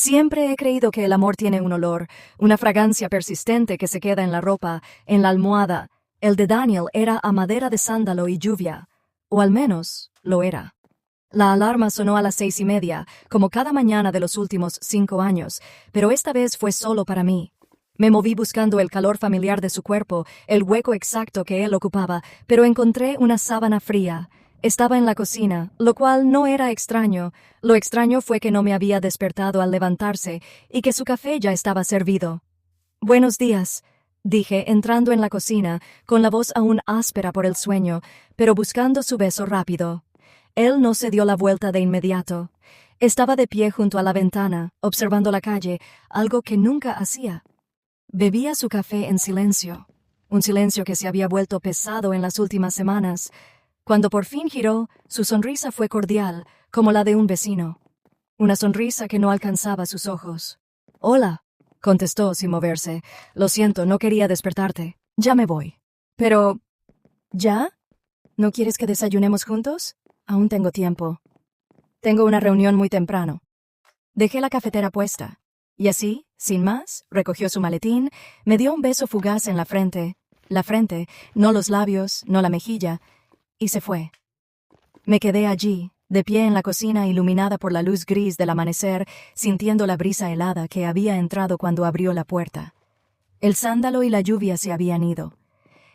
Siempre he creído que el amor tiene un olor, una fragancia persistente que se queda en la ropa, en la almohada. El de Daniel era a madera de sándalo y lluvia, o al menos lo era. La alarma sonó a las 6:30, como cada mañana de los últimos 5 años, pero esta vez fue solo para mí. Me moví buscando el calor familiar de su cuerpo, el hueco exacto que él ocupaba, pero encontré una sábana fría. Estaba en la cocina, lo cual no era extraño. Lo extraño fue que no me había despertado al levantarse y que su café ya estaba servido. «Buenos días», dije, entrando en la cocina, con la voz aún áspera por el sueño, pero buscando su beso rápido. Él no se dio la vuelta de inmediato. Estaba de pie junto a la ventana, observando la calle, algo que nunca hacía. Bebía su café en silencio, un silencio que se había vuelto pesado en las últimas semanas. Cuando por fin giró, su sonrisa fue cordial, como la de un vecino. Una sonrisa que no alcanzaba sus ojos. «Hola», contestó sin moverse. «Lo siento, no quería despertarte. Ya me voy». «Pero... ¿ya? ¿No quieres que desayunemos juntos? Aún tengo tiempo. Tengo una reunión muy temprano». Dejé la cafetera puesta. Y así, sin más, recogió su maletín, me dio un beso fugaz en la frente, no los labios, no la mejilla, y se fue. Me quedé allí, de pie en la cocina iluminada por la luz gris del amanecer, sintiendo la brisa helada que había entrado cuando abrió la puerta. El sándalo y la lluvia se habían ido.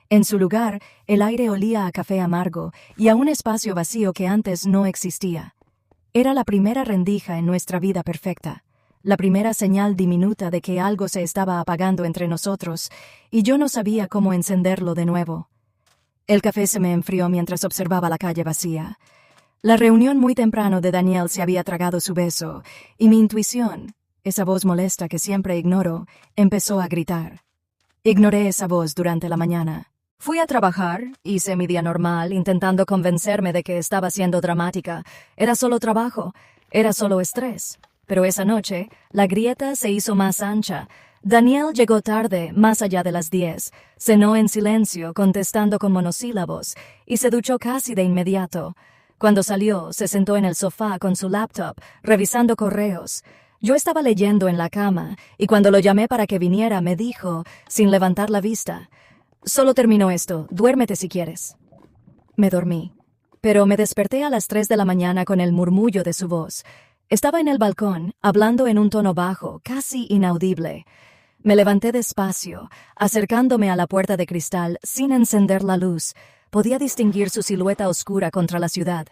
En su lugar, el aire olía a café amargo y a un espacio vacío que antes no existía. Era la primera rendija en nuestra vida perfecta. La primera señal diminuta de que algo se estaba apagando entre nosotros, y yo no sabía cómo encenderlo de nuevo. El café se me enfrió mientras observaba la calle vacía. La reunión muy temprano de Daniel se había tragado su beso, y mi intuición, esa voz molesta que siempre ignoro, empezó a gritar. Ignoré esa voz durante la mañana. Fui a trabajar, hice mi día normal, intentando convencerme de que estaba siendo dramática. Era solo trabajo, era solo estrés. Pero esa noche, la grieta se hizo más ancha. Daniel llegó tarde, más allá de las 10. Cenó en silencio, contestando con monosílabos, y se duchó casi de inmediato. Cuando salió, se sentó en el sofá con su laptop, revisando correos. Yo estaba leyendo en la cama, y cuando lo llamé para que viniera, me dijo, sin levantar la vista, «Solo terminó esto, duérmete si quieres». Me dormí, pero me desperté a las 3 de la mañana con el murmullo de su voz. Estaba en el balcón, hablando en un tono bajo, casi inaudible. Me levanté despacio, acercándome a la puerta de cristal, sin encender la luz. Podía distinguir su silueta oscura contra la ciudad.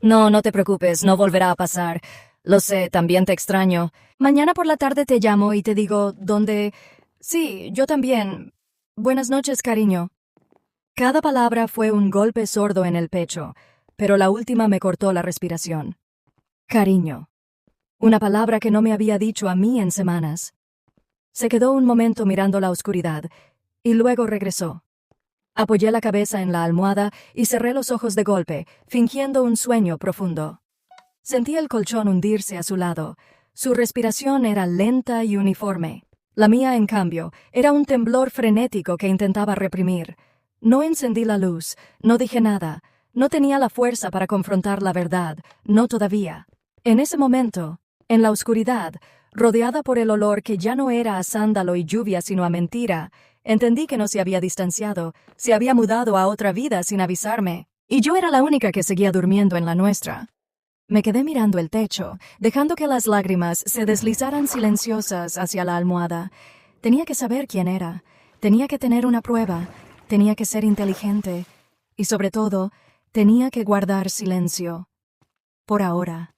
«No, no te preocupes, no volverá a pasar. Lo sé, también te extraño. Mañana por la tarde te llamo y te digo dónde... Sí, yo también. Buenas noches, cariño». Cada palabra fue un golpe sordo en el pecho, pero la última me cortó la respiración. Cariño. Una palabra que no me había dicho a mí en semanas. Se quedó un momento mirando la oscuridad, y luego regresó. Apoyé la cabeza en la almohada y cerré los ojos de golpe, fingiendo un sueño profundo. Sentí el colchón hundirse a su lado. Su respiración era lenta y uniforme. La mía, en cambio, era un temblor frenético que intentaba reprimir. No encendí la luz, no dije nada, no tenía la fuerza para confrontar la verdad, no todavía. En ese momento, en la oscuridad, rodeada por el olor que ya no era a sándalo y lluvia sino a mentira, entendí que no se había distanciado, se había mudado a otra vida sin avisarme, y yo era la única que seguía durmiendo en la nuestra. Me quedé mirando el techo, dejando que las lágrimas se deslizaran silenciosas hacia la almohada. Tenía que saber quién era, tenía que tener una prueba, tenía que ser inteligente, y sobre todo, tenía que guardar silencio. Por ahora.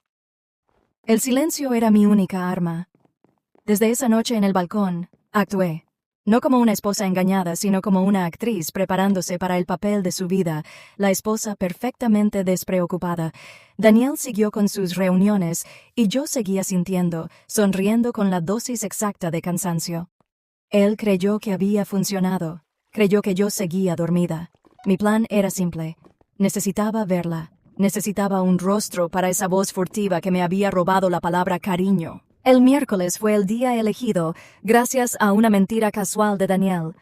El silencio era mi única arma. Desde esa noche en el balcón, actué, no como una esposa engañada, sino como una actriz preparándose para el papel de su vida, la esposa perfectamente despreocupada. Daniel siguió con sus reuniones y yo seguía sintiendo, sonriendo con la dosis exacta de cansancio. Él creyó que había funcionado, creyó que yo seguía dormida. Mi plan era simple. Necesitaba verla. Necesitaba un rostro para esa voz furtiva que me había robado la palabra cariño. El miércoles fue el día elegido, gracias a una mentira casual de Daniel.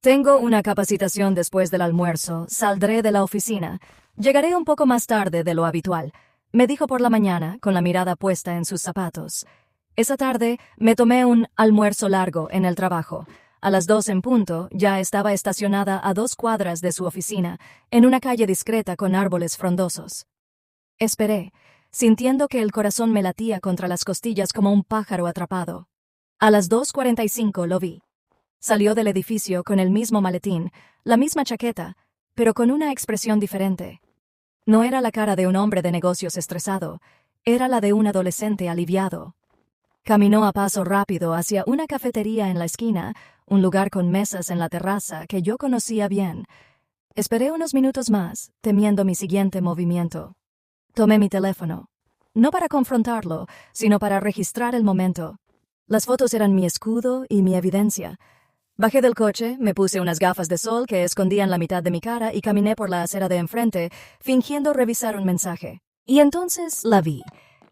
«Tengo una capacitación después del almuerzo, saldré de la oficina. Llegaré un poco más tarde de lo habitual», me dijo por la mañana, con la mirada puesta en sus zapatos. Esa tarde me tomé un almuerzo largo en el trabajo. A las 2 en punto ya estaba estacionada a 2 cuadras de su oficina, en una calle discreta con árboles frondosos. Esperé, sintiendo que el corazón me latía contra las costillas como un pájaro atrapado. A las 2:45 lo vi. Salió del edificio con el mismo maletín, la misma chaqueta, pero con una expresión diferente. No era la cara de un hombre de negocios estresado, era la de un adolescente aliviado. Caminó a paso rápido hacia una cafetería en la esquina, un lugar con mesas en la terraza que yo conocía bien. Esperé unos minutos más, temiendo mi siguiente movimiento. Tomé mi teléfono, no para confrontarlo, sino para registrar el momento. Las fotos eran mi escudo y mi evidencia. Bajé del coche, me puse unas gafas de sol que escondían la mitad de mi cara y caminé por la acera de enfrente, fingiendo revisar un mensaje. Y entonces la vi.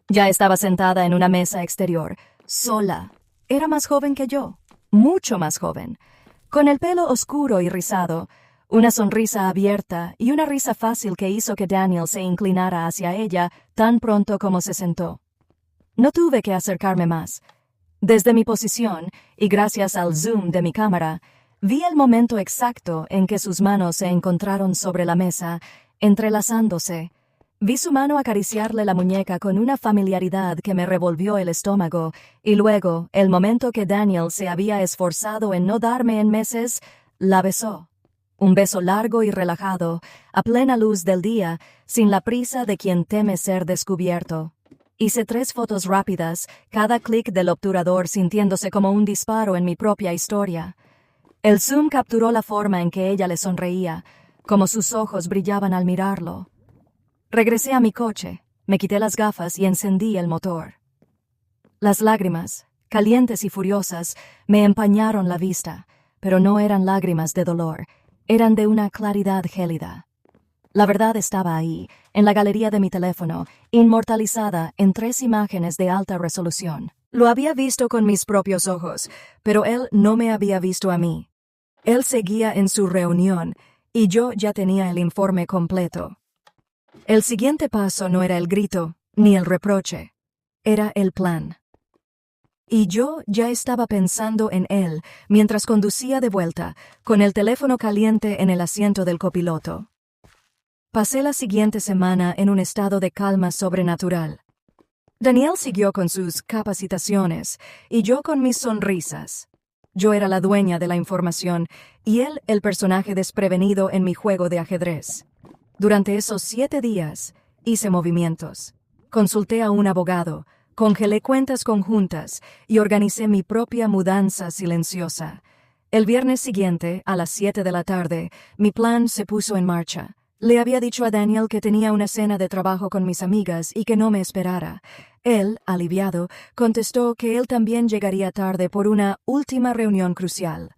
Ya estaba sentada en una mesa exterior, sola. Era más joven que yo, mucho más joven, con el pelo oscuro y rizado, una sonrisa abierta y una risa fácil que hizo que Daniel se inclinara hacia ella tan pronto como se sentó. No tuve que acercarme más. Desde mi posición, y gracias al zoom de mi cámara, vi el momento exacto en que sus manos se encontraron sobre la mesa, entrelazándose. Vi su mano acariciarle la muñeca con una familiaridad que me revolvió el estómago, y luego, el momento que Daniel se había esforzado en no darme en meses, la besó. Un beso largo y relajado, a plena luz del día, sin la prisa de quien teme ser descubierto. Hice 3 fotos rápidas, cada clic del obturador sintiéndose como un disparo en mi propia historia. El zoom capturó la forma en que ella le sonreía, como sus ojos brillaban al mirarlo. Regresé a mi coche, me quité las gafas y encendí el motor. Las lágrimas, calientes y furiosas, me empañaron la vista, pero no eran lágrimas de dolor, eran de una claridad gélida. La verdad estaba ahí, en la galería de mi teléfono, inmortalizada en 3 imágenes de alta resolución. Lo había visto con mis propios ojos, pero él no me había visto a mí. Él seguía en su reunión, y yo ya tenía el informe completo. El siguiente paso no era el grito, ni el reproche. Era el plan. Y yo ya estaba pensando en él, mientras conducía de vuelta, con el teléfono caliente en el asiento del copiloto. Pasé la siguiente semana en un estado de calma sobrenatural. Daniel siguió con sus capacitaciones, y yo con mis sonrisas. Yo era la dueña de la información, y él el personaje desprevenido en mi juego de ajedrez. Durante esos 7 días, hice movimientos. Consulté a un abogado, congelé cuentas conjuntas, y organicé mi propia mudanza silenciosa. El viernes siguiente, a las 7 de la tarde, mi plan se puso en marcha. Le había dicho a Daniel que tenía una cena de trabajo con mis amigas y que no me esperara. Él, aliviado, contestó que él también llegaría tarde por una última reunión crucial.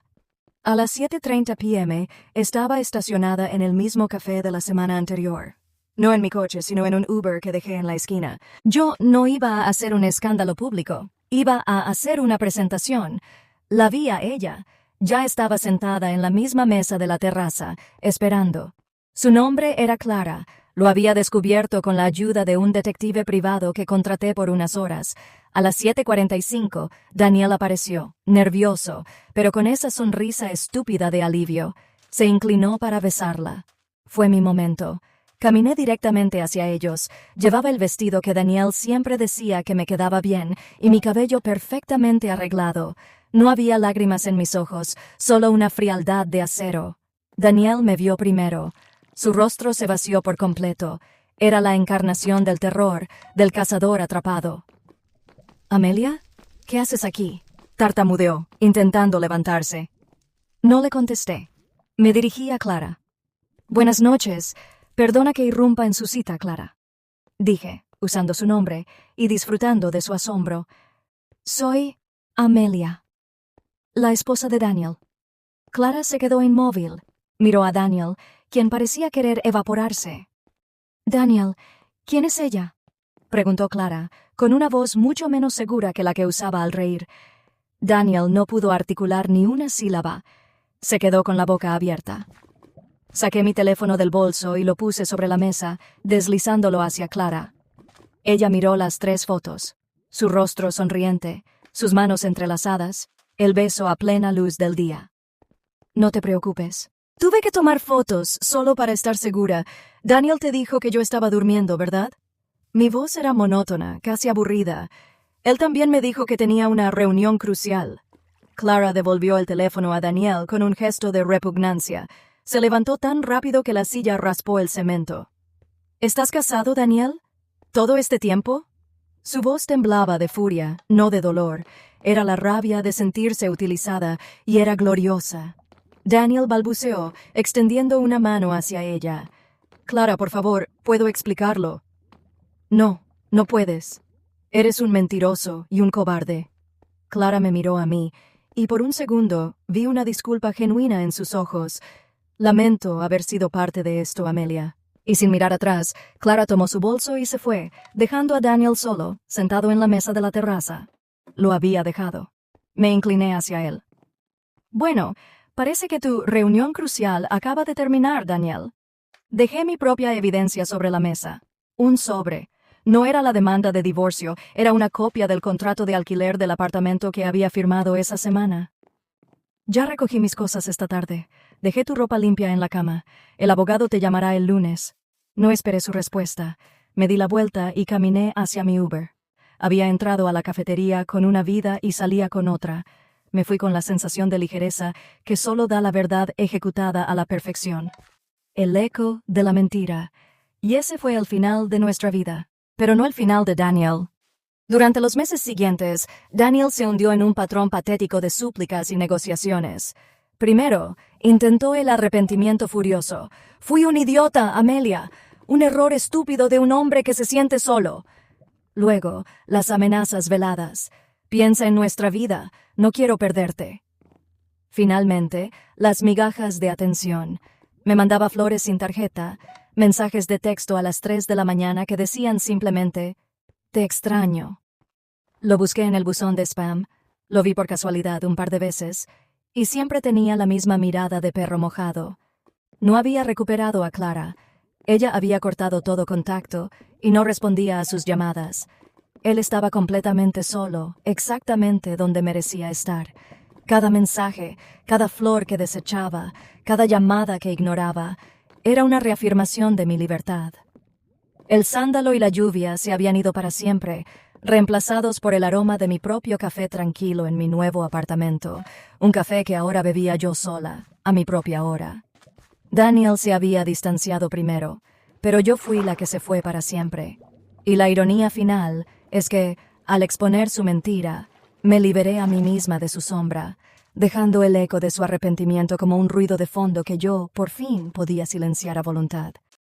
A las 7:30 p.m. estaba estacionada en el mismo café de la semana anterior. No en mi coche, sino en un Uber que dejé en la esquina. Yo no iba a hacer un escándalo público. Iba a hacer una presentación. La vi a ella. Ya estaba sentada en la misma mesa de la terraza, esperando. Su nombre era Clara. Lo había descubierto con la ayuda de un detective privado que contraté por unas horas. A las 7:45, Daniel apareció, nervioso, pero con esa sonrisa estúpida de alivio. Se inclinó para besarla. Fue mi momento. Caminé directamente hacia ellos. Llevaba el vestido que Daniel siempre decía que me quedaba bien y mi cabello perfectamente arreglado. No había lágrimas en mis ojos, solo una frialdad de acero. Daniel me vio primero. Su rostro se vació por completo. Era la encarnación del terror, del cazador atrapado. «¿Amelia? ¿Qué haces aquí?», tartamudeó, intentando levantarse. No le contesté. Me dirigí a Clara. «Buenas noches. Perdona que irrumpa en su cita, Clara», dije, usando su nombre y disfrutando de su asombro. «Soy Amelia, la esposa de Daniel». Clara se quedó inmóvil. Miró a Daniel, quien parecía querer evaporarse. «Daniel, ¿quién es ella?», preguntó Clara, con una voz mucho menos segura que la que usaba al reír. Daniel no pudo articular ni una sílaba. Se quedó con la boca abierta. Saqué mi teléfono del bolso y lo puse sobre la mesa, deslizándolo hacia Clara. Ella miró las 3 fotos. su rostro sonriente, sus manos entrelazadas, el beso a plena luz del día. No te preocupes. Tuve que tomar fotos solo para estar segura. Daniel te dijo que yo estaba durmiendo, ¿verdad? Mi voz era monótona, casi aburrida. Él también me dijo que tenía una reunión crucial. Clara devolvió el teléfono a Daniel con un gesto de repugnancia. Se levantó tan rápido que la silla raspó el cemento. ¿Estás casado, Daniel? ¿Todo este tiempo? Su voz temblaba de furia, no de dolor. Era la rabia de sentirse utilizada, y era gloriosa. Daniel balbuceó, extendiendo una mano hacia ella. Clara, por favor, ¿puedo explicarlo? No, no puedes. Eres un mentiroso y un cobarde. Clara me miró a mí, y por un segundo vi una disculpa genuina en sus ojos. Lamento haber sido parte de esto, Amelia. Y sin mirar atrás, Clara tomó su bolso y se fue, dejando a Daniel solo, sentado en la mesa de la terraza. Lo había dejado. Me incliné hacia él. Bueno, parece que tu reunión crucial acaba de terminar, Daniel. Dejé mi propia evidencia sobre la mesa. Un sobre. No era la demanda de divorcio, era una copia del contrato de alquiler del apartamento que había firmado esa semana. Ya recogí mis cosas esta tarde. Dejé tu ropa limpia en la cama. El abogado te llamará el lunes. No esperé su respuesta. Me di la vuelta y caminé hacia mi Uber. Había entrado a la cafetería con una vida y salía con otra. Me fui con la sensación de ligereza que solo da la verdad ejecutada a la perfección. El eco de la mentira. Y ese fue el final de nuestra vida. Pero no el final de Daniel. Durante los meses siguientes, Daniel se hundió en un patrón patético de súplicas y negociaciones. Primero, intentó el arrepentimiento furioso. Fui un idiota, Amelia. Un error estúpido de un hombre que se siente solo. Luego, las amenazas veladas. Piensa en nuestra vida. No quiero perderte. Finalmente, las migajas de atención. Me mandaba flores sin tarjeta, mensajes de texto a las 3 de la mañana que decían simplemente, «Te extraño». Lo busqué en el buzón de spam, lo vi por casualidad un par de veces, y siempre tenía la misma mirada de perro mojado. No había recuperado a Clara. Ella había cortado todo contacto y no respondía a sus llamadas. Él estaba completamente solo, exactamente donde merecía estar. Cada mensaje, cada flor que desechaba, cada llamada que ignoraba, era una reafirmación de mi libertad. El sándalo y la lluvia se habían ido para siempre, reemplazados por el aroma de mi propio café tranquilo en mi nuevo apartamento, un café que ahora bebía yo sola, a mi propia hora. Daniel se había distanciado primero, pero yo fui la que se fue para siempre. Y la ironía final es que, al exponer su mentira, me liberé a mí misma de su sombra, dejando el eco de su arrepentimiento como un ruido de fondo que yo, por fin, podía silenciar a voluntad.